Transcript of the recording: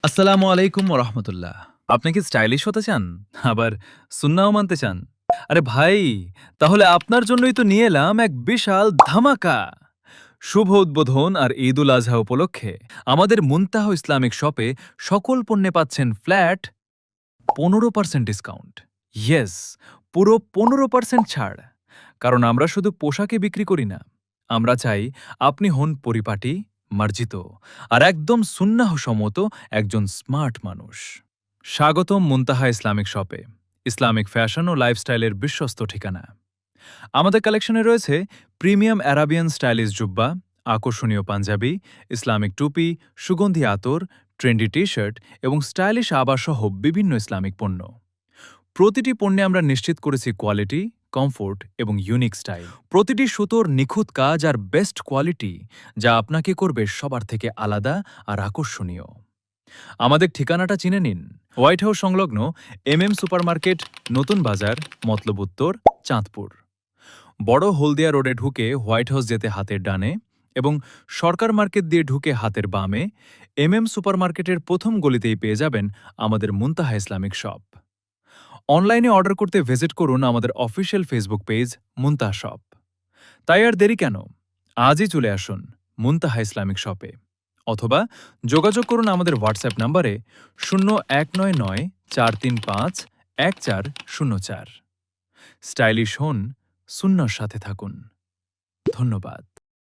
আসসালামু আলাইকুম ওরহমতুল্লাহ। আপনি কি স্টাইলিশ হতে চান? আবার সুন্নাহও মানতে চান? আরে ভাই, তাহলে আপনার জন্যই তো নিয়ে এলাম এক বিশাল ধামাকা! শুভ উদ্বোধন আর ঈদ উল আজহা উপলক্ষে আমাদের মুনতাহা ইসলামিক শপে সকল পণ্যে পাচ্ছেন ফ্ল্যাট 15% ডিসকাউন্ট। ইয়েস, পুরো 15% ছাড়। কারণ আমরা শুধু পোশাকে বিক্রি করি না। আমরা চাই আপনি হন পরিপাটি, মার্জিত আর একদম সুন্নাহ সম্মত একজন স্মার্ট মানুষ। স্বাগতম মুনতাহা ইসলামিক শপে, ইসলামিক ফ্যাশন ও লাইফস্টাইলের বিশ্বস্ত ঠিকানা। আমাদের কালেকশনে রয়েছে প্রিমিয়াম অ্যারাবিয়ান স্টাইলিশ জুব্বা, আকর্ষণীয় পাঞ্জাবি, ইসলামিক টুপি, সুগন্ধি আতর, ট্রেন্ডি টি শার্ট এবং স্টাইলিশ আবাসসহ বিভিন্ন ইসলামিক পণ্য। প্রতিটি পণ্যে আমরা নিশ্চিত করেছি কোয়ালিটি, কমফোর্ট এবং ইউনিক স্টাইল। প্রতিটি সুতোর নিখুঁত কাজ আর বেস্ট কোয়ালিটি, যা আপনাকে করবে সবার থেকে আলাদা আর আকর্ষণীয়। আমাদের ঠিকানাটা চিনে নিন, হোয়াইট হাউস সংলগ্ন সুপারমার্কেট, নতুন বাজার, মতলব উত্তর, চাঁদপুর। বড় হলদিয়া রোডে ঢুকে হোয়াইট হাউস যেতে হাতের ডানে এবং সরকার মার্কেট দিয়ে ঢুকে হাতের বামে সুপারমার্কেটের প্রথম গলিতেই পেয়ে যাবেন আমাদের মুনতাহা ইসলামিক শপ। অনলাইনে অর্ডার করতে ভিজিট করুন আমাদের অফিসিয়াল ফেসবুক পেজ মুনতাহা শপ। তাই আর দেরি কেন? আজই চলে আসুন মুনতাহা ইসলামিক শপে, অথবা যোগাযোগ করুন আমাদের হোয়াটসঅ্যাপ নম্বরে 019943514004। স্টাইলিশ হন, সুন্নহর সাথে থাকুন। ধন্যবাদ।